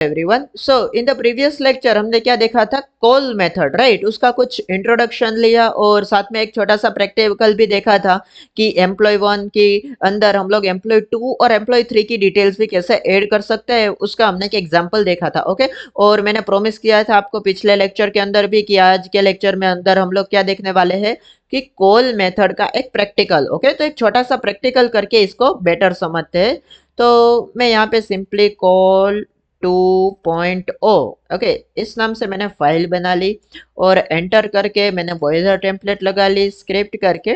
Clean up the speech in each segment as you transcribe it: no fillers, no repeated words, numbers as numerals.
Everyone. So in the previous lecture हमने क्या देखा था, कॉल मेथड, राइट। उसका कुछ इंट्रोडक्शन लिया और साथ में एक छोटा सा प्रैक्टिकल भी देखा था कि एम्प्लॉय 1 के अंदर हम लोग एम्प्लॉय 2 और एम्प्लॉय 3 की डिटेल्स भी कैसे ऐड कर सकते हैं, उसका हमने एक एग्जांपल देखा था। ओके, और मैंने प्रॉमिस किया था आपको पिछले लेक्चर के अंदर भी कि आज के लेक्चर में अंदर हम लोग क्या देखने वाले हैं कि कॉल मेथड का एक प्रैक्टिकल। ओके, तो एक छोटा सा प्रैक्टिकल करके इसको बेटर समझते हैं। तो मैं यहाँ पे सिंपली कॉल 2.0, ओके, इस नाम से मैंने फाइल बना ली और एंटर करके मैंने बॉयलर टेम्पलेट लगा ली स्क्रिप्ट करके।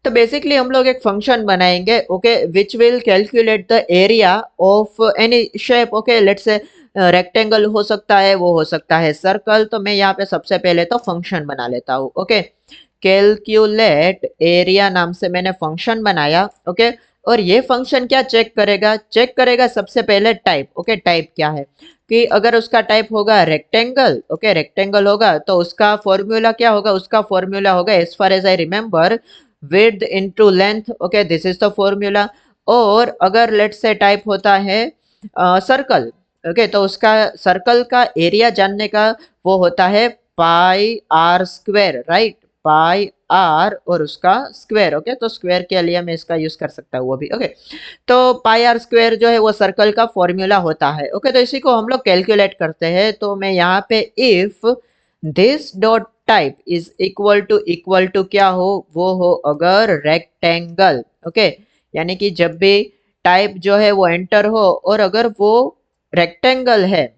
तो बेसिकली हम लोग एक फंक्शन बनाएंगे, okay, which will calculate the area of any shape. Okay, let's say rectangle हो सकता है, वो हो सकता है सर्कल। तो मैं यहाँ पे सबसे पहले तो फंक्शन बना लेता हूँ। ओके, कैलकुलेट एरिया नाम से मैंने फंक्शन बनाया। ओके, और ये फंक्शन क्या चेक करेगा, चेक करेगा सबसे पहले टाइप। ओके, टाइप क्या है कि अगर उसका टाइप होगा रेक्टेंगल, ओके, रेक्टेंगल होगा तो उसका फॉर्मूला क्या होगा, उसका फॉर्मूला होगा as far as I remember width into length. Okay, this is the formula. और अगर लेट्स से टाइप होता है सर्कल, ओके, तो उसका सर्कल का एरिया जानने का वो होता है pi r square, right, pi r और उसका स्क्वायर। ओके, तो स्क्वायर के लिए मैं इसका यूज कर सकता हूँ वो भी। ओके, तो पाई आर स्क्वायर जो है वो सर्कल का फॉर्मूला होता है। ओके, तो इसी को हम लोग कैलकुलेट करते हैं। तो मैं यहाँ पे if this dot type equal to क्या हो, वो हो अगर रेक्टेंगल। ओके, यानी कि जब भी टाइप जो है वो एंटर हो और अगर वो रेक्टेंगल है,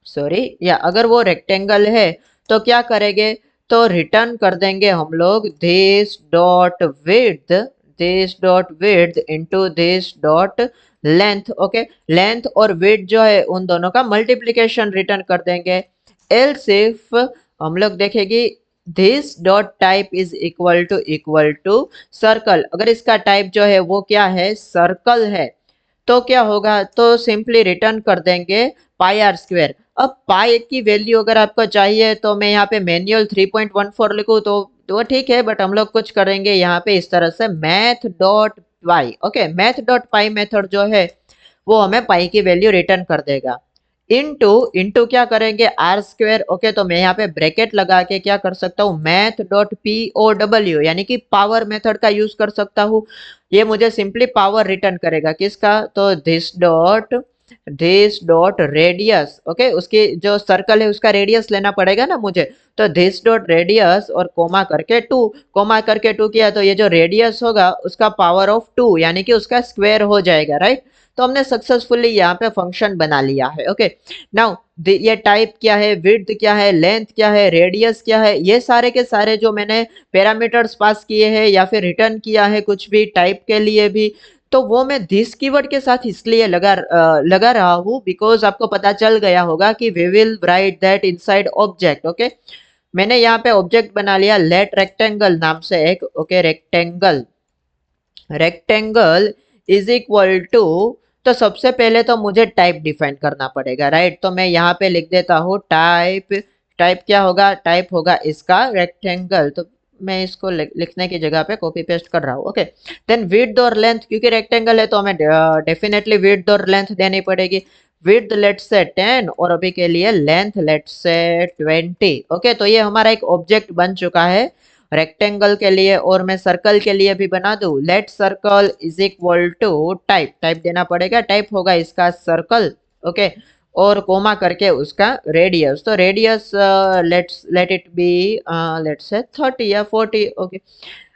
सॉरी, या अगर वो रेक्टेंगल है तो क्या करेंगे, तो रिटर्न कर देंगे हम लोग this dot width into this dot length. Okay, length और विड्थ जो है उन दोनों का मल्टीप्लिकेशन रिटर्न कर देंगे। एल्स इफ हम लोग देखेंगे this dot type equal to circle, अगर इसका टाइप जो है वो क्या है, सर्कल है, तो क्या होगा, तो सिंपली रिटर्न कर देंगे पाई आर स्क्वायर। अब पाई की वैल्यू अगर आपको चाहिए तो मैं यहाँ पे मैन्युअल 3.14 लिखूँ तो ठीक है, बट हम लोग कुछ करेंगे यहाँ पे इस तरह से मैथ डॉट पाई। ओके, मैथ डॉट पाई मेथड जो है वो हमें पाई की वैल्यू रिटर्न कर देगा। इनटू इनटू क्या करेंगे, आर स्क्वायर। ओके, तो मैं यहाँ पे ब्रैकेट लगा के क्या कर सकता हूँ, math dot P O W यानी कि पावर मेथड का यूज कर सकता हूँ। ये मुझे सिंपली पावर रिटर्न करेगा, किसका, तो दिस डॉट रेडियस। ओके, उसकी जो सर्कल है उसका रेडियस लेना पड़ेगा ना मुझे, तो दिस डॉट रेडियस और कोमा करके टू किया तो ये जो रेडियस होगा उसका पावर ऑफ 2 यानी कि उसका स्क्वायर हो जाएगा, राइट। तो हमने सक्सेसफुली यहाँ पे फंक्शन बना लिया है। ओके, नाउ ये टाइप क्या है, विड्थ क्या है, लेंथ क्या है, रेडियस क्या है, ये सारे के सारे जो मैंने पैरामीटर्स पास किए हैं या फिर रिटर्न किया है कुछ भी टाइप के लिए भी, तो वो मैं दिस कीवर्ड के साथ इसलिए लगा रहा हूँ बिकॉज आपको पता चल गया होगा कि we will write that inside object. Okay, मैंने यहाँ पे ऑब्जेक्ट बना लिया लेट रेक्टेंगल नाम से एक। Okay, rectangle rectangle is equal to, तो सबसे पहले तो मुझे टाइप डिफाइन करना पड़ेगा, राइट। तो मैं यहाँ पे लिख देता हूँ टाइप। टाइप क्या होगा, टाइप होगा इसका रेक्टेंगल। तो मैं इसको लिखने की जगह पे कॉपी पेस्ट कर रहा हूँ। ओके, देन विड्थ और लेंथ, क्योंकि रेक्टेंगल है तो हमें डेफिनेटली विड्थ और लेंथ देनी पड़ेगी। विड्थ लेट्स से 10 और अभी के लिए लेंथ लेट्स से 20। ओके, तो ये हमारा एक ऑब्जेक्ट बन चुका है रेक्टेंगल के लिए, और मैं सर्कल के लिए भी बना दूं let circle is equal to type. Type देना पड़ेगा, टाइप होगा इसका सर्कल। ओके, और कोमा करके उसका रेडियस, तो radius let it be let's say 30 या 40। ओके,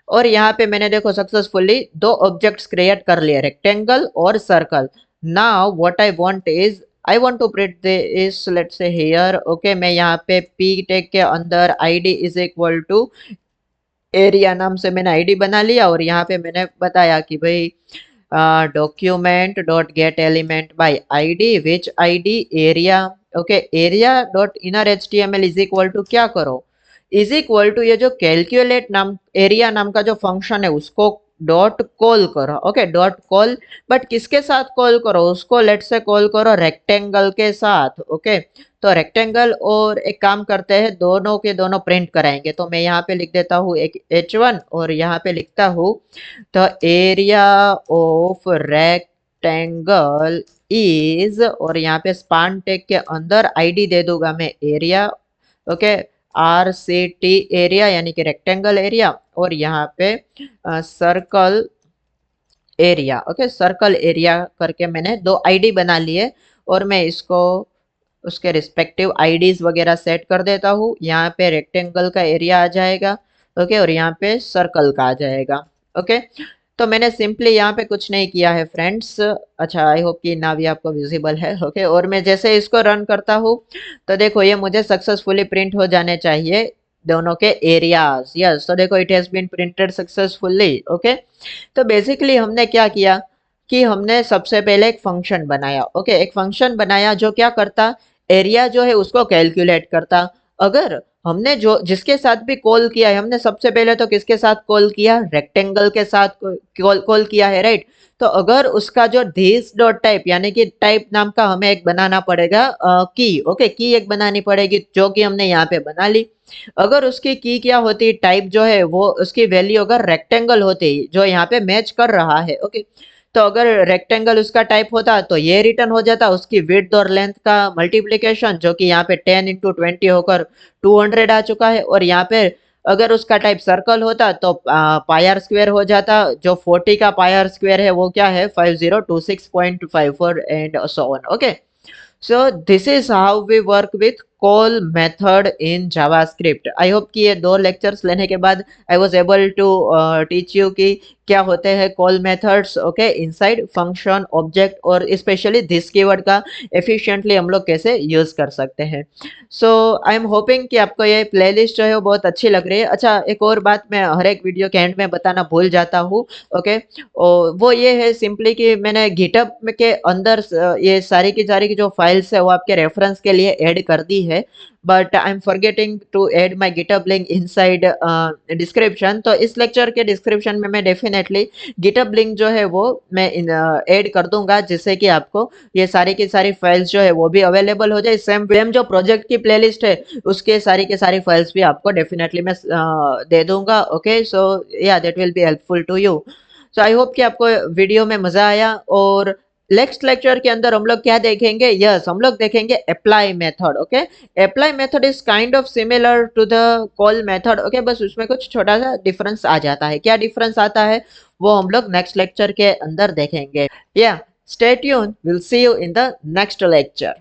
और यहाँ पे मैंने देखो सक्सेसफुली दो ऑब्जेक्ट्स क्रिएट कर लिए, रेक्टेंगल और circle. Now what I want is I want to print this let's say here. Okay, मैं यहाँ पे पी टैग के अंदर id is equal to area नाम से मैंने आईडी बना लिया और यहाँ पे मैंने बताया कि भाई document dot get element by ID which ID area. Okay, area dot inner HTML is equal to क्या करो, इज इक्वल टू ये जो कैलकुलेट नाम एरिया नाम का जो फंक्शन है उसको डॉट कॉल करो। ओके, डॉट कॉल, बट किसके साथ कॉल करो, उसको लेट से कॉल करो रेक्टेंगल के साथ। ओके, तो रेक्टेंगल और एक काम करते हैं, दोनों के दोनों प्रिंट कराएंगे। तो मैं यहाँ पे लिख देता हूँ एक h1 और यहाँ पे लिखता हूँ the area of rectangle is और यहाँ पे स्पान टैग के अंदर आईडी दे दूंगा मैं एरिया, ओके, RCT एरिया यानी कि रेक्टेंगल एरिया, और यहाँ पे circle area, okay, circle area करके मैंने दो आईडी बना लिए और मैं इसको उसके रिस्पेक्टिव आईडीज वगैरह सेट कर देता हूँ। यहाँ पे रेक्टेंगल का एरिया आ जाएगा, ओके, और यहाँ पे सर्कल का आ जाएगा, ओके। तो मैंने सिंपली यहाँ पे कुछ नहीं किया है फ्रेंड्स। अच्छा, आई होप कि नाम भी आपको विजिबल है, ओके। और मैं जैसे इसको रन करता हूँ तो देखो ये मुझे सक्सेसफुली प्रिंट हो जाने चाहिए दोनों के एरियाज। यस, तो देखो it has been printed successfully, okay. तो बेसिकली हमने क्या किया कि हमने सबसे पहले एक फंक्शन बनाया, ओके, एक फंक्शन बनाया जो क्या करता, एरिया जो है उसको कैलकुलेट करता। अगर हमने जो जिसके साथ भी कॉल किया है, हमने सबसे पहले तो किसके साथ कॉल किया, रेक्टेंगल के साथ कॉल किया है, राइट। तो अगर उसका जो दिस डॉट टाइप यानी कि टाइप नाम का हमें एक बनाना पड़ेगा की, ओके, की एक बनानी पड़ेगी जो कि हमने यहाँ पे बना ली। अगर उसकी की क्या होती, टाइप जो है वो उसकी वैल्यू अगर रेक्टेंगल होती जो यहाँ पे मैच कर रहा है, ओके, तो अगर रेक्टेंगल उसका टाइप होता तो ये रिटर्न हो जाता उसकी विड्थ और लेंथ का मल्टीप्लिकेशन, जो कि यहाँ पे 10 × 20 होकर 200 आ चुका है। और यहाँ पे अगर उसका टाइप सर्कल होता तो पायर स्क्वायर हो जाता, जो 40 का पायर स्क्वायर है वो क्या है 5026.54 and so on, okay. So this is how we work with call method in JavaScript. I hope कि ये दो lectures लेने के बाद I was able to teach you कि क्या होते हैं call methods, okay, inside function, object और especially this keyword का efficiently हम लोग कैसे use कर सकते हैं। So I am hoping कि आपको ये playlist जो है वो बहुत अच्छी लग रही है। अच्छा, एक और बात मैं हर एक वीडियो के एंड में बताना भूल जाता हूँ, ओके, और वो ये है सिंपली कि मैंने गिटअप के अंदर ये सारी की जो फाइल्स है वो आपके रेफरेंस के लिए ऐड कर दी है, but I am forgetting to add my GitHub link inside description. तो इस लेक्चर के डिस्क्रिप्शन में मैं डेफिनेटली गिटअप लिंक जो है वो मैं ऐड कर दूंगा, जिससे कि आपको ये सारी की सारी फाइल्स जो है वो भी अवेलेबल हो जाए। सेम जो प्रोजेक्ट की प्लेलिस्ट है उसके सारी की सारी फाइल्स भी आपको डेफिनेटली मैं दे दूंगा, okay. So yeah that will be helpful to you. So I hope कि आपको वीडियो में मजा आया। और नेक्स्ट लेक्चर के अंदर हम लोग क्या देखेंगे, यस, हम लोग देखेंगे apply method, okay. Apply method is kind of similar to the call method, okay, बस उसमें कुछ छोटा सा डिफरेंस आ जाता है। क्या डिफरेंस आता है वो हम लोग नेक्स्ट लेक्चर के अंदर देखेंगे। या stay tune, will see you in the next lecture.